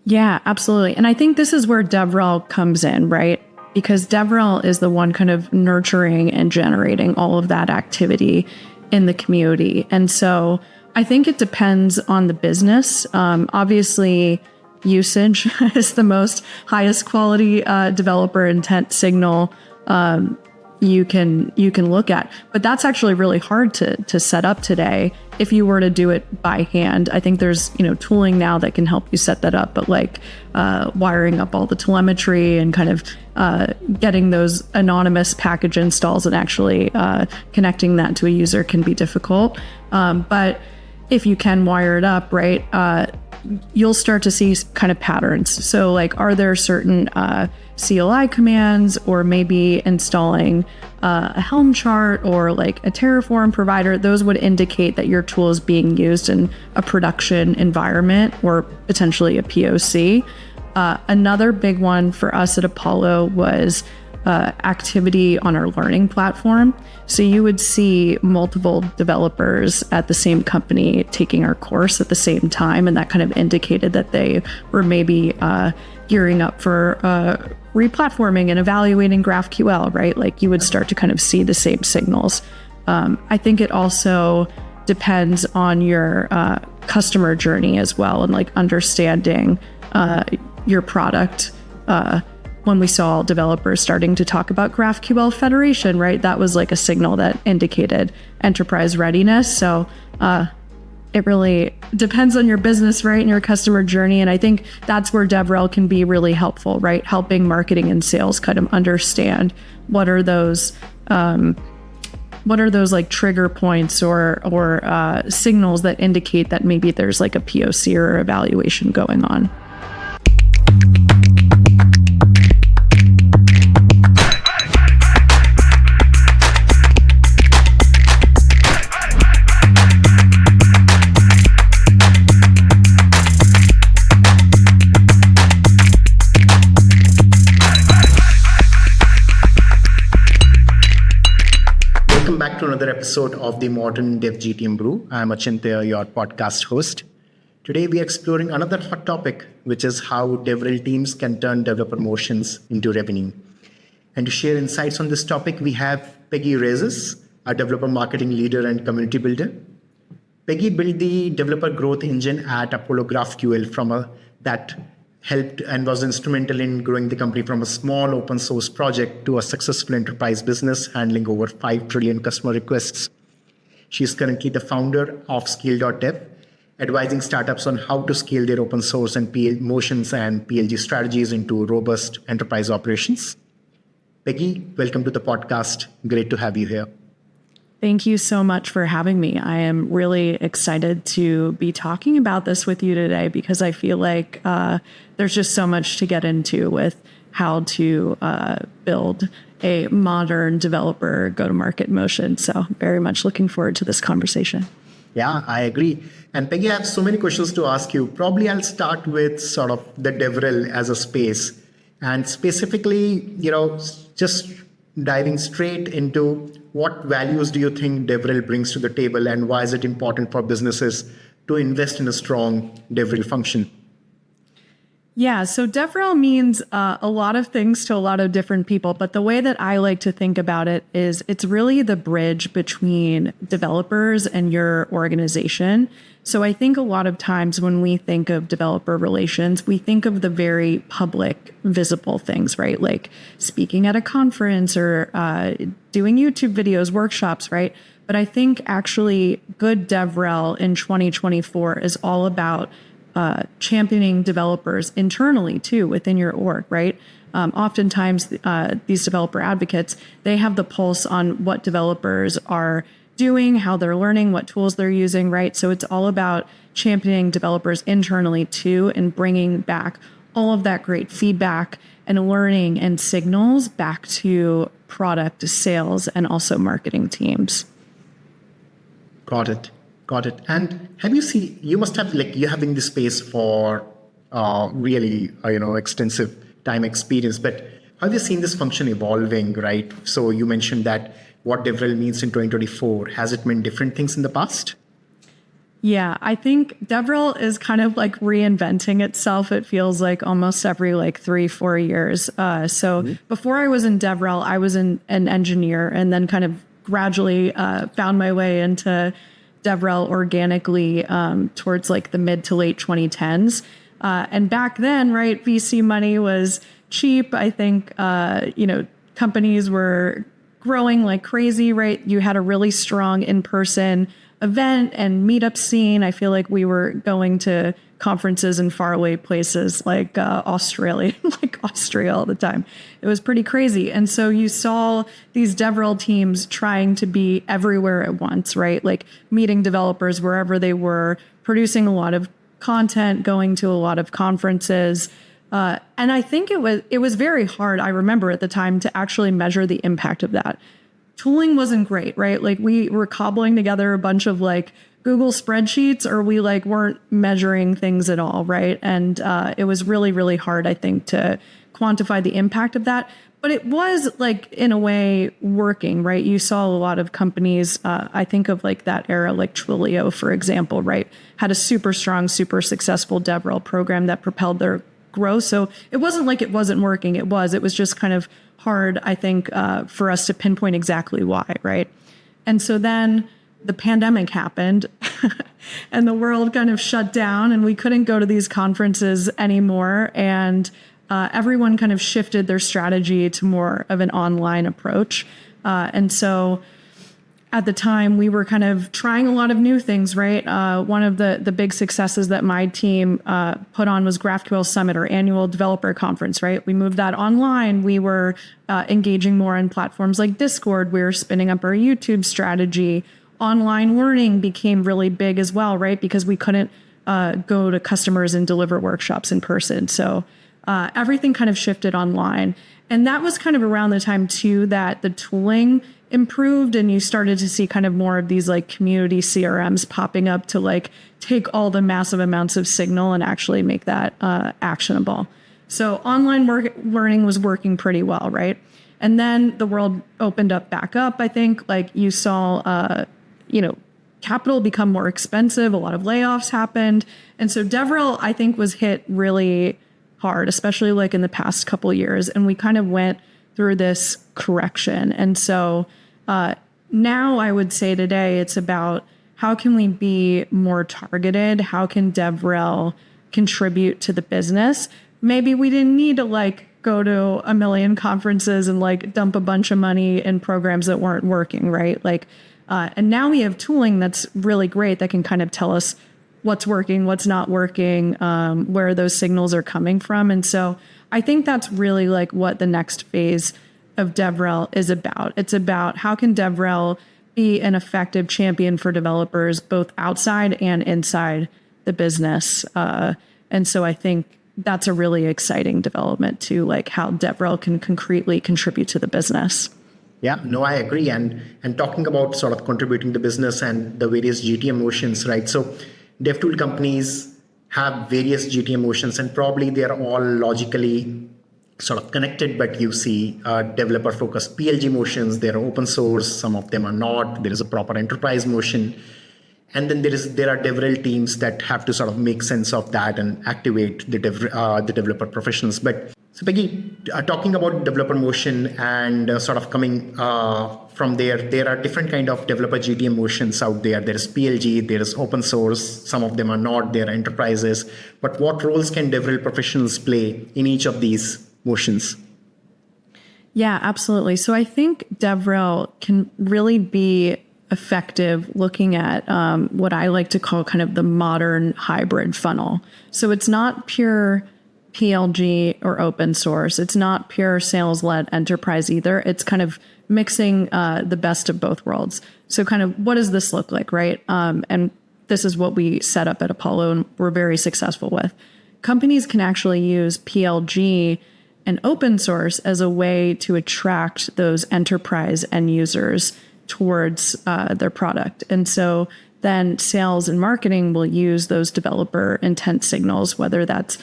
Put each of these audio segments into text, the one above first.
Yeah, absolutely. And I think this is where DevRel comes in, right? Because DevRel is the one kind of nurturing and generating all of that activity in the community. And so I think it depends on the business. Obviously, usage is the most highest quality developer intent signal you can look at. But that's actually really hard to set up today if you were to do it by hand. I think there's tooling now that can help you set that up, but like wiring up all the telemetry and kind of getting those anonymous package installs and actually connecting that to a user can be difficult. But if you can wire it up, right, you'll start to see kind of patterns. So like, are there certain CLI commands, or maybe installing a Helm chart or like a Terraform provider? Those would indicate that your tool is being used in a production environment or potentially a POC. Another big one for us at Apollo was activity on our learning platform. So you would see multiple developers at the same company taking our course at the same time, and that kind of indicated that they were maybe gearing up for replatforming and evaluating GraphQL, right? Like you would start to kind of see the same signals. I think it also depends on your customer journey as well, and like understanding your product. When we saw developers starting to talk about GraphQL Federation, right? That was like a signal that indicated enterprise readiness. So it really depends on your business, right? And your customer journey. And I think that's where DevRel can be really helpful, right? Helping marketing and sales kind of understand what are those like trigger points or signals that indicate that maybe there's like a POC or evaluation going on. Back to another episode of the Modern DevGTM Brew. I'm Achintya, your podcast host. Today we are exploring another hot topic, which is how DevRel teams can turn developer motions into revenue. And to share insights on this topic, we have Peggy Rayzis, a developer marketing leader and community builder. Peggy built the developer growth engine at Apollo GraphQL that helped and was instrumental in growing the company from a small open source project to a successful enterprise business handling over 5 trillion customer requests. She is currently the founder of Scale.dev, advising startups on how to scale their open source and motions and PLG strategies into robust enterprise operations. Peggy, welcome to the podcast. Great to have you here. Thank you so much for having me. I am really excited to be talking about this with you today because I feel like there's just so much to get into with how to build a modern developer go-to-market motion. So very much looking forward to this conversation. Yeah, I agree. And Peggy, I have so many questions to ask you. Probably I'll start with sort of the DevRel as a space. And specifically, just diving straight into what values do you think DevRel brings to the table, and why is it important for businesses to invest in a strong DevRel function? Yeah, so DevRel means a lot of things to a lot of different people, but the way that I like to think about it is it's really the bridge between developers and your organization. So I think a lot of times when we think of developer relations, we think of the very public, visible things, right? Like speaking at a conference or doing YouTube videos, workshops, right? But I think actually good DevRel in 2024 is all about championing developers internally too within your org, right? Oftentimes these developer advocates, they have the pulse on what developers are doing, how they're learning, what tools they're using, right? So it's all about championing developers internally too, and bringing back all of that great feedback and learning and signals back to product, sales, and also marketing teams. Got it. And have you seen, you must have, you have been in this space for really, extensive time experience, but how have you seen this function evolving, right? So you mentioned that what DevRel means in 2024, has it meant different things in the past? Yeah, I think DevRel is kind of like reinventing itself. It feels like almost every like 3-4 years. Before I was in DevRel, I was an engineer and then kind of gradually found my way into DevRel organically towards like the mid to late 2010s. And back then, right, VC money was cheap. I think, companies were growing like crazy, right? You had a really strong in-person event and meetup scene. I feel like we were going to conferences in faraway places like Australia, like Austria all the time. It was pretty crazy. And so you saw these DevRel teams trying to be everywhere at once, right? Like meeting developers wherever they were, producing a lot of content, going to a lot of conferences. And I think it was very hard, I remember at the time, to actually measure the impact of that. Tooling wasn't great, right? Like we were cobbling together a bunch of like Google spreadsheets, or we like weren't measuring things at all, right? And it was really, really hard, I think, to quantify the impact of that. But it was like in a way working, right? You saw a lot of companies, I think of like that era, like Twilio, for example, right? Had a super strong, super successful DevRel program that propelled their growth. So it wasn't like it wasn't working. It was just kind of hard, I think, for us to pinpoint exactly why, right? And so then the pandemic happened and the world kind of shut down and we couldn't go to these conferences anymore. And everyone kind of shifted their strategy to more of an online approach. And so at the time, we were kind of trying a lot of new things, right? One of the big successes that my team put on was GraphQL Summit, our annual developer conference, right? We moved that online. We were engaging more on platforms like Discord. We were spinning up our YouTube strategy. Online learning became really big as well, right? Because we couldn't go to customers and deliver workshops in person. So everything kind of shifted online. And that was kind of around the time, too, that the tooling improved and you started to see kind of more of these like community CRMs popping up to like take all the massive amounts of signal and actually make that actionable. So online learning was working pretty well, right? And then the world opened up back up. I think like you saw, capital become more expensive. A lot of layoffs happened. And so DevRel, I think, was hit really hard, especially like in the past couple of years. And we kind of went through this correction. And so now I would say today it's about how can we be more targeted? How can DevRel contribute to the business? Maybe we didn't need to like go to a million conferences and like dump a bunch of money in programs that weren't working, right? Like, and now we have tooling that's really great that can kind of tell us what's working, what's not working, where those signals are coming from. And so I think that's really like what the next phase of DevRel is about. It's about how can DevRel be an effective champion for developers, both outside and inside the business. And so I think that's a really exciting development to like how DevRel can concretely contribute to the business. Yeah, no, I agree. And talking about sort of contributing to business and the various GTM motions, right? So DevTool companies have various GTM motions and probably they are all logically sort of connected, but you see developer focused PLG motions, they're open source, some of them are not, there is a proper enterprise motion. And then there are DevRel teams that have to sort of make sense of that and activate the developer professionals. But so Peggy, talking about developer motion and sort of coming from there are different kind of developer GTM motions out there. There is PLG, there is open source, some of them are not, there are enterprises. But what roles can DevRel professionals play in each of these motions? Yeah, absolutely. So I think DevRel can really be effective looking at what I like to call kind of the modern hybrid funnel. So it's not pure PLG or open source. It's not pure sales-led enterprise either. It's kind of mixing the best of both worlds. So kind of what does this look like, right? And this is what we set up at Apollo and we're very successful with. Companies can actually use PLG and open source as a way to attract those enterprise end users towards their product. And so then sales and marketing will use those developer intent signals, whether that's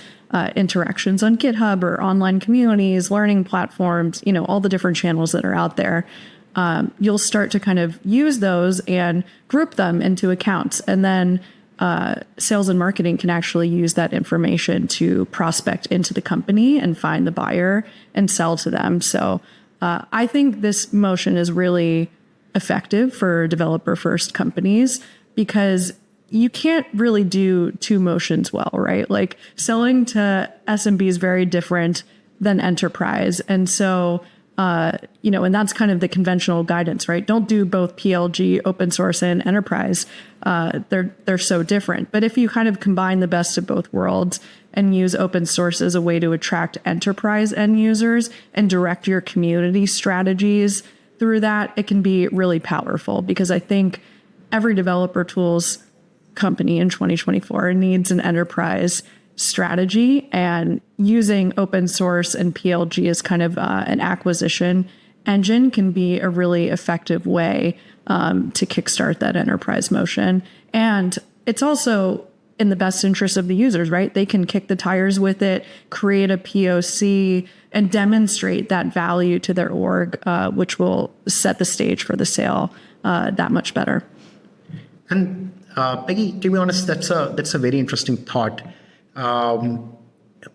interactions on GitHub or online communities, learning platforms, all the different channels that are out there. You'll start to kind of use those and group them into accounts. And then sales and marketing can actually use that information to prospect into the company and find the buyer and sell to them. So I think this motion is really effective for developer first companies because you can't really do two motions well, right? Like selling to SMB is very different than enterprise. And so, and that's kind of the conventional guidance, right? Don't do both PLG, open source, and enterprise. They're so different. But if you kind of combine the best of both worlds and use open source as a way to attract enterprise end users and direct your community strategies through that, it can be really powerful because I think every developer tools company in 2024 needs an enterprise strategy, and using open source and PLG as kind of an acquisition engine can be a really effective way to kickstart that enterprise motion. And it's also in the best interest of the users, right? They can kick the tires with it, create a POC, and demonstrate that value to their org, which will set the stage for the sale that much better. And Peggy, to be honest, that's a very interesting thought.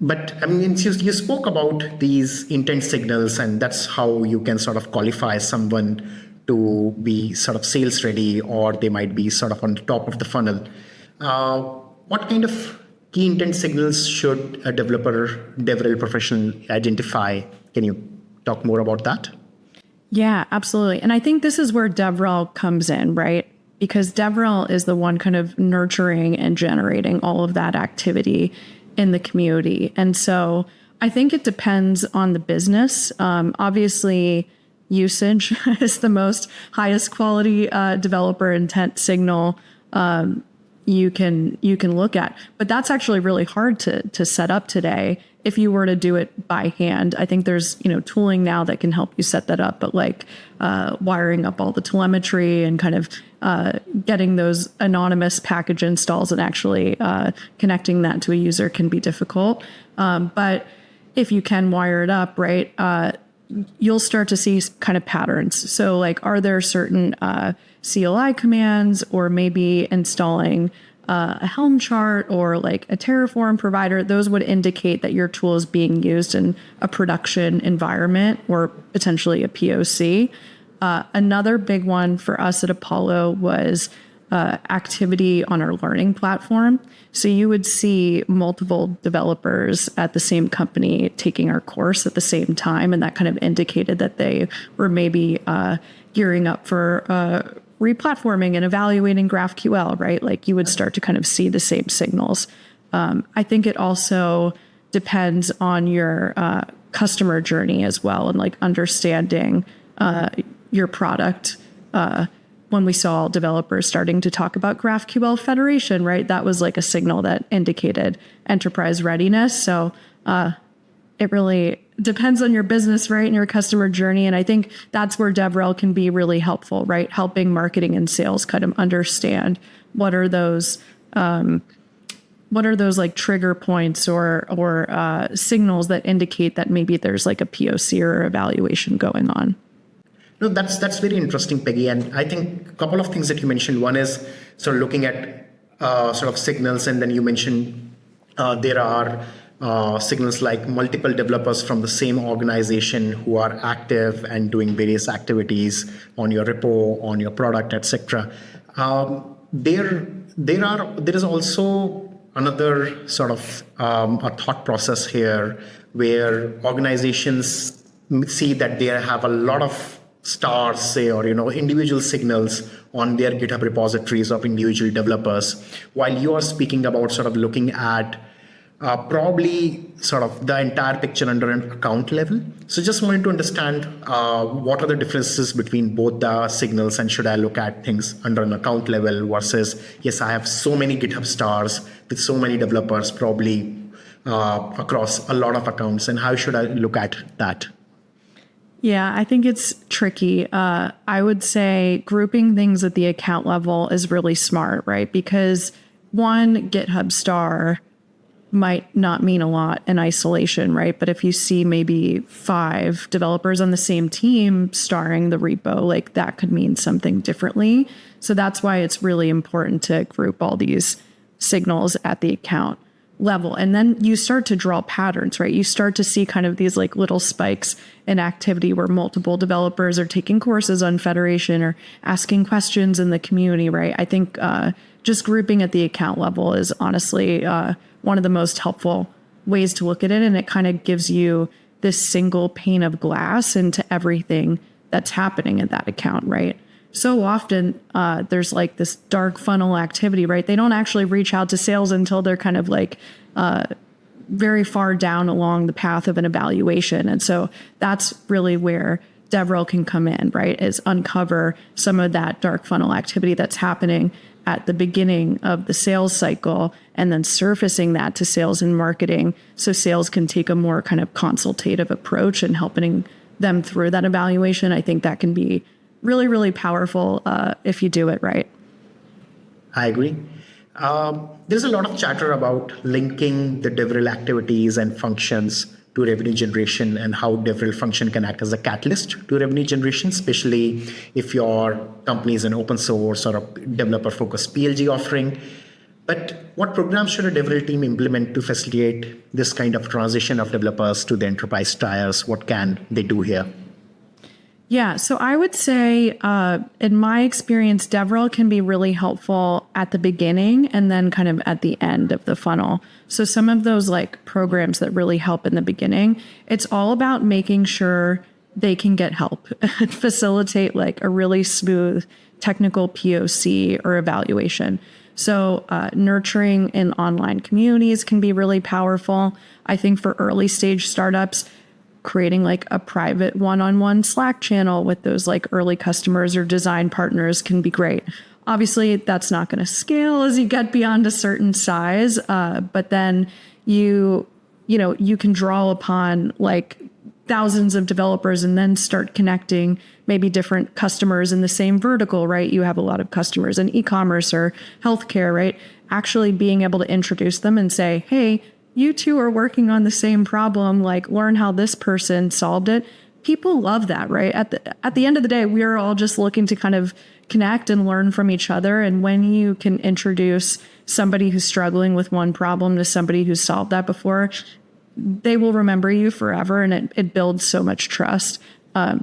But I mean, you spoke about these intent signals, and that's how you can sort of qualify someone to be sort of sales ready, or they might be sort of on the top of the funnel. What kind of key intent signals should a developer, DevRel professional identify? Can you talk more about that? Yeah, absolutely. And I think this is where DevRel comes in, right? Because DevRel is the one kind of nurturing and generating all of that activity in the community. And so I think it depends on the business. Obviously, usage is the most highest quality developer intent signal you can look at. But that's actually really hard to set up today if you were to do it by hand. I think there's tooling now that can help you set that up, but like wiring up all the telemetry and kind of getting those anonymous package installs and actually connecting that to a user can be difficult. But if you can wire it up, right, you'll start to see kind of patterns. So like, are there certain CLI commands, or maybe installing a Helm chart or like a Terraform provider? Those would indicate that your tool is being used in a production environment or potentially a POC. Another big one for us at Apollo was activity on our learning platform. So you would see multiple developers at the same company taking our course at the same time, and that kind of indicated that they were maybe gearing up for replatforming and evaluating GraphQL, right? Like you would start to kind of see the same signals. I think it also depends on your customer journey as well, and like understanding your product. When we saw developers starting to talk about GraphQL Federation, right, that was like a signal that indicated enterprise readiness. So it really depends on your business, right, and your customer journey. And I think that's where DevRel can be really helpful, right, helping marketing and sales kind of understand what are those like trigger points or signals that indicate that maybe there's like a POC or evaluation going on. No, that's very interesting, Peggy. And I think a couple of things that you mentioned. One is sort of looking at sort of signals, and then you mentioned there are signals like multiple developers from the same organization who are active and doing various activities on your repo, on your product, etc. There is also another sort of a thought process here where organizations see that they have a lot of stars, say, or individual signals on their GitHub repositories of individual developers, while you are speaking about sort of looking at probably sort of the entire picture under an account level. So just wanted to understand what are the differences between both the signals, and should I look at things under an account level versus, yes, I have so many GitHub stars with so many developers probably across a lot of accounts, and how should I look at that? Yeah, I think it's tricky. I would say grouping things at the account level is really smart, right? Because one GitHub star might not mean a lot in isolation, right? But if you see maybe 5 developers on the same team starring the repo, like that could mean something differently. So that's why it's really important to group all these signals at the account level. And then you start to draw patterns, right? You start to see kind of these like little spikes in activity where multiple developers are taking courses on Federation or asking questions in the community, right? I think just grouping at the account level is honestly one of the most helpful ways to look at it. And it kind of gives you this single pane of glass into everything that's happening in that account, right? So often there's like this dark funnel activity, right? They don't actually reach out to sales until they're kind of like very far down along the path of an evaluation. And so that's really where DevRel can come in, right? Is uncover some of that dark funnel activity that's happening at the beginning of the sales cycle and then surfacing that to sales and marketing so sales can take a more kind of consultative approach and helping them through that evaluation. I think that can be really, really powerful if you do it right. I agree. There's a lot of chatter about linking the DevRel activities and functions to revenue generation and how DevRel function can act as a catalyst to revenue generation, especially if your company is an open source or a developer-focused PLG offering. But what programs should a DevRel team implement to facilitate this kind of transition of developers to the enterprise tiers? What can they do here? Yeah, so I would say, in my experience, DevRel can be really helpful at the beginning and then kind of at the end of the funnel. So some of those like programs that really help in the beginning, it's all about making sure they can get help and facilitate like a really smooth technical POC or evaluation. So nurturing in online communities can be really powerful. I think for early stage startups, creating like a private one-on-one Slack channel with those like early customers or design partners can be great. Obviously, that's not going to scale as you get beyond a certain size, but then you can draw upon like thousands of developers and then start connecting maybe different customers in the same vertical, right? You have a lot of customers in e-commerce or healthcare, right? Actually being able to introduce them and say, hey, you two are working on the same problem, like learn how this person solved it. People love that, right? At the end of the day, we are all just looking to kind of connect and learn from each other. And when you can introduce somebody who's struggling with one problem to somebody who's solved that before, they will remember you forever, and it builds so much trust.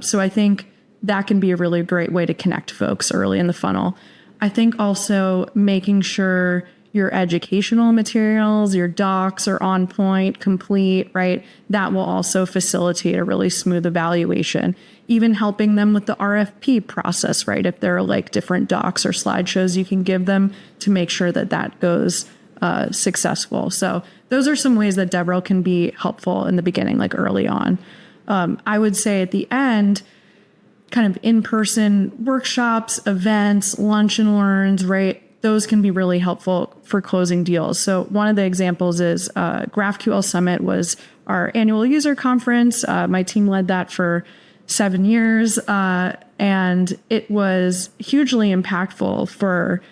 So I think that can be a really great way to connect folks early in the funnel. I think also making sure your educational materials, your docs are on point, complete, right? That will also facilitate a really smooth evaluation. Even helping them with the RFP process, right? If there are like different docs or slideshows you can give them to make sure that that goes successful. So those are some ways that DevRel can be helpful in the beginning, like early on. I would say at the end, kind of in-person workshops, events, lunch and learns, right? Those can be really helpful for closing deals. So one of the examples is GraphQL Summit was our annual user conference. My team led that for 7 years, and it was hugely impactful for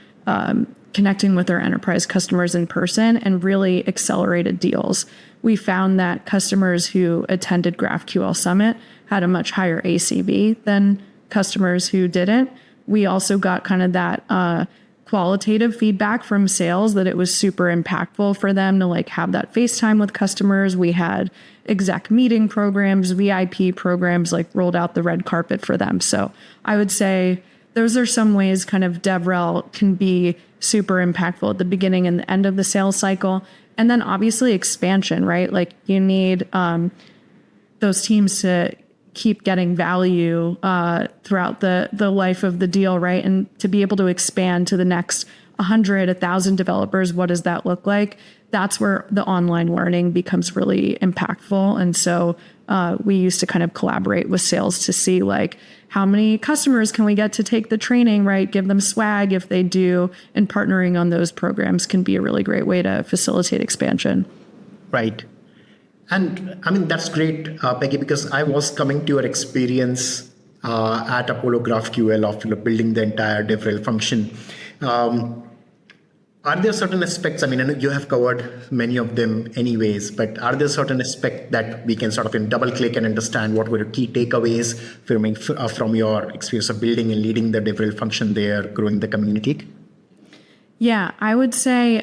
connecting with our enterprise customers in person and really accelerated deals. We found that customers who attended GraphQL Summit had a much higher ACV than customers who didn't. We also got kind of that qualitative feedback from sales that it was super impactful for them to like have that FaceTime with customers. We had exec meeting programs, VIP programs, like rolled out the red carpet for them. So I would say those are some ways kind of DevRel can be super impactful at the beginning and the end of the sales cycle. And then obviously expansion, right? Like you need those teams to keep getting value throughout the life of the deal, right? And to be able to expand to the next 100, 1,000 developers, what does that look like? That's where the online learning becomes really impactful. And so we used to kind of collaborate with sales to see like how many customers can we get to take the training, right? Give them swag if they do. And partnering on those programs can be a really great way to facilitate expansion. Right. And I mean, that's great, Peggy, because I was coming to your experience at Apollo GraphQL of building the entire DevRel function. Are there certain aspects, I mean, I know you have covered many of them anyways, but are there certain aspects that we can sort of double click and understand what were your key takeaways from your experience of building and leading the DevRel function there, growing the community? Yeah, I would say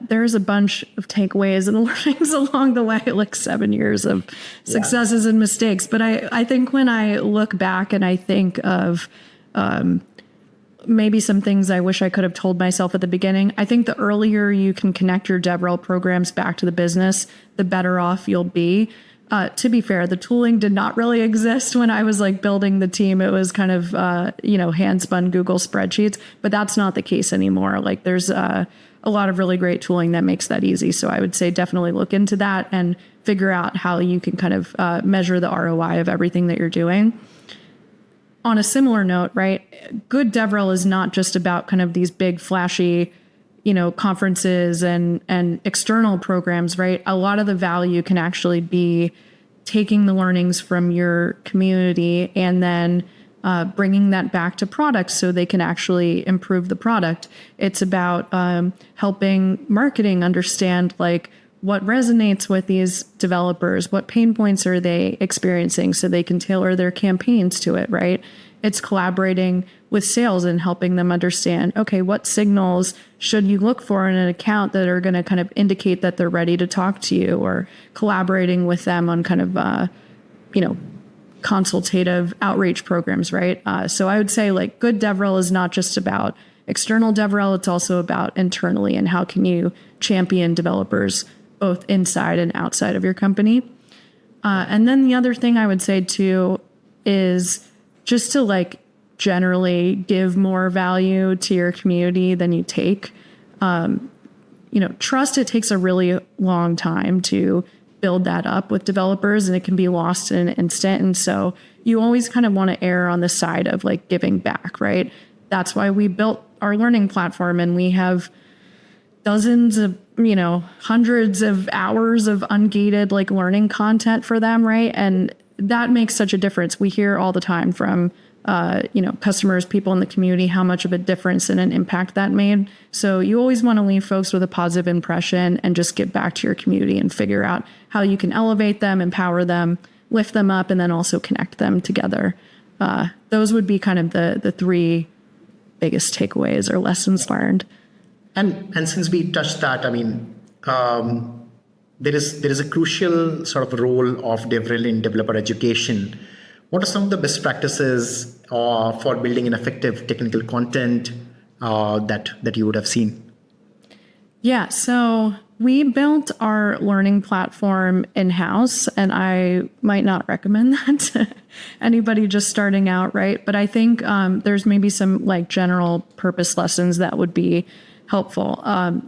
there's a bunch of takeaways and learnings along the way, like 7 years of successes and mistakes. But I think when I look back and I think of maybe some things I wish I could have told myself at the beginning, I think the earlier you can connect your DevRel programs back to the business, the better off you'll be. To be fair, the tooling did not really exist when I was like building the team. It was kind of, hand spun Google spreadsheets, but that's not the case anymore. Like there's a lot of really great tooling that makes that easy. So I would say definitely look into that and figure out how you can kind of measure the ROI of everything that you're doing. On a similar note, right, good DevRel is not just about kind of these big flashy conferences and external programs, right? A lot of the value can actually be taking the learnings from your community and then bringing that back to products so they can actually improve the product. It's about helping marketing understand like what resonates with these developers, what pain points are they experiencing so they can tailor their campaigns to it, right? It's collaborating with sales and helping them understand, okay, what signals should you look for in an account that are going to kind of indicate that they're ready to talk to you, or collaborating with them on kind of, consultative outreach programs, right? So I would say like good DevRel is not just about external DevRel, it's also about internally and how can you champion developers both inside and outside of your company. And then the other thing I would say too is just to like generally give more value to your community than you take. Trust, it takes a really long time to build that up with developers and it can be lost in an instant. And so you always kind of want to err on the side of like giving back, right? That's why we built our learning platform and we have dozens of, hundreds of hours of ungated like learning content for them, right? And that makes such a difference. We hear all the time from customers, people in the community, how much of a difference and an impact that made. So you always want to leave folks with a positive impression and just get back to your community and figure out how you can elevate them, empower them, lift them up, and then also connect them together. Those would be kind of the three biggest takeaways or lessons learned. And since we touched that, there is a crucial sort of role of DevRel in developer education. What are some of the best practices for building an effective technical content that you would have seen? Yeah, so we built our learning platform in-house, and I might not recommend that to anybody just starting out, right? But I think there's maybe some like general purpose lessons that would be helpful.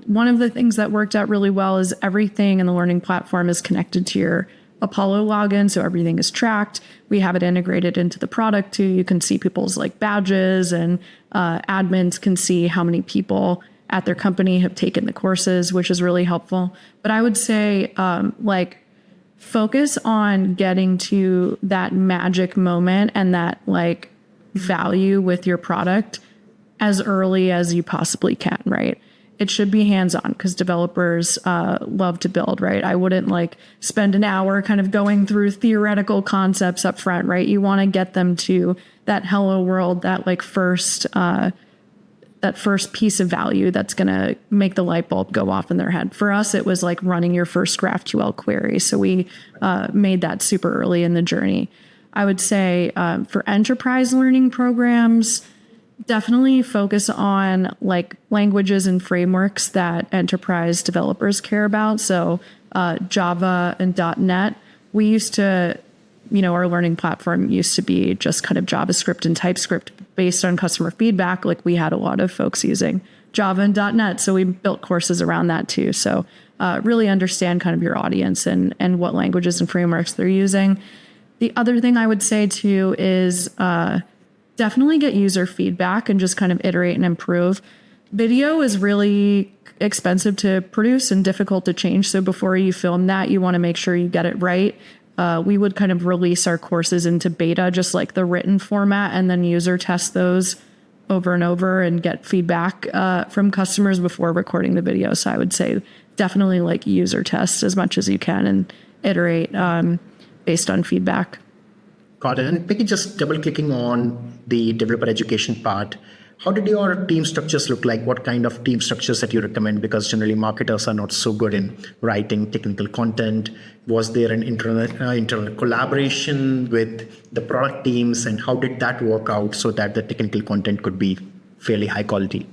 One of the things that worked out really well is everything in the learning platform is connected to your Apollo login, so everything is tracked. We have it integrated into the product too. You can see people's like badges, and admins can see how many people at their company have taken the courses, which is really helpful. But I would say focus on getting to that magic moment and that like value with your product as early as you possibly can, right? It should be hands-on because developers love to build, right? I wouldn't like spend an hour kind of going through theoretical concepts up front, right? You want to get them to that hello world, that like first piece of value that's going to make the light bulb go off in their head. For us, it was like running your first GraphQL query. So we made that super early in the journey. I would say for enterprise learning programs, definitely focus on like languages and frameworks that enterprise developers care about. So Java and .NET. We used to, our learning platform used to be just kind of JavaScript and TypeScript based on customer feedback. Like we had a lot of folks using Java and .NET. So we built courses around that too. So really understand kind of your audience and what languages and frameworks they're using. The other thing I would say too is definitely get user feedback and just kind of iterate and improve. Video is really expensive to produce and difficult to change. So before you film that, you want to make sure you get it right. We would kind of release our courses into beta, just like the written format, and then user test those over and over and get feedback from customers before recording the video. So I would say definitely like user test as much as you can and iterate based on feedback. Got it. And Peggy, just double clicking on the developer education part, How did your team structures look like? What kind of team structures that you recommend? Because generally marketers are not so good in writing technical content. Was there an internal collaboration with the product teams, and how did that work out so that the technical content could be fairly high quality?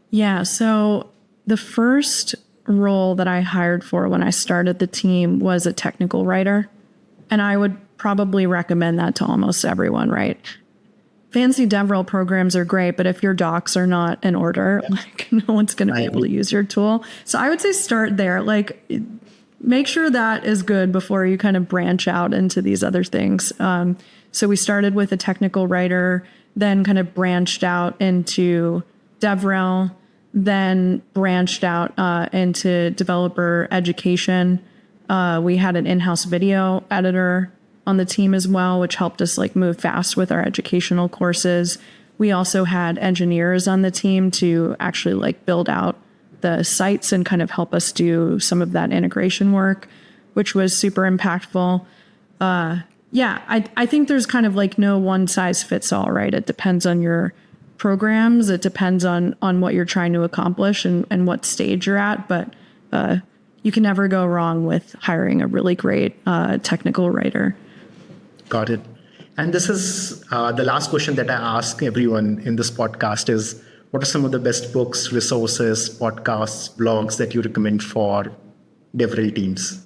Yeah, so the first role that I hired for when I started the team was a technical writer. And I would probably recommend that to almost everyone, right? Fancy DevRel programs are great, but if your docs are not in order, like no one's going to be able to use your tool. So I would say start there. Like make sure that is good before you kind of branch out into these other things. So we started with a technical writer, then kind of branched out into DevRel, then branched out into developer education. We had an in-house video editor on the team as well, which helped us like move fast with our educational courses. We also had engineers on the team to actually like build out the sites and kind of help us do some of that integration work, which was super impactful. I think there's kind of like no one size fits all, right? It depends on your programs. It depends on what you're trying to accomplish and what stage you're at. But you can never go wrong with hiring a really great technical writer. Got it. And this is the last question that I ask everyone in this podcast is, what are some of the best books, resources, podcasts, blogs that you recommend for DevRel teams?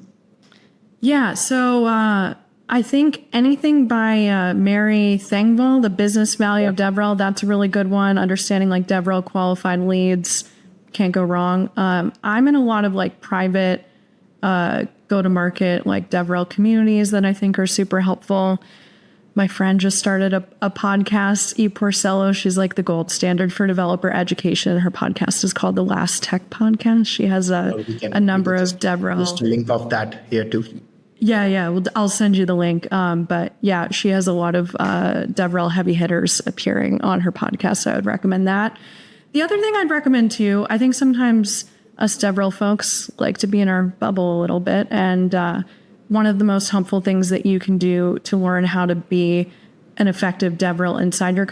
Yeah, so I think anything by Mary Thangvall, The Business Value of DevRel, that's a really good one. Understanding like DevRel qualified leads, can't go wrong. I'm in a lot of like private go-to-market like DevRel communities that I think are super helpful. My friend just started a podcast, E. Porcello. She's like the gold standard for developer education. Her podcast is called The Last Tech Podcast. She has a number of DevRel. Just a link of that here too. Yeah. Well, I'll send you the link. But yeah, she has a lot of DevRel heavy hitters appearing on her podcast. So I would recommend that. The other thing I'd recommend too, I think sometimes us DevRel folks like to be in our bubble a little bit. And one of the most helpful things that you can do to learn how to be an effective DevRel inside your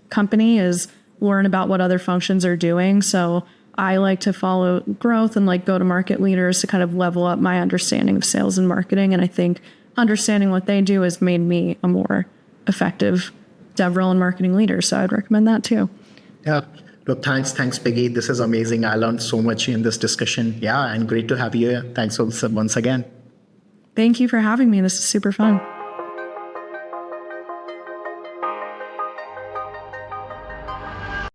company is learn about what other functions are doing. So I like to follow growth and like go-to-market leaders to kind of level up my understanding of sales and marketing. And I think understanding what they do has made me a more effective DevRel and marketing leader. So I'd recommend that too. Yeah. Look, thanks, Peggy. This is amazing. I learned so much in this discussion. Yeah, and great to have you here. Thanks once again. Thank you for having me. This is super fun.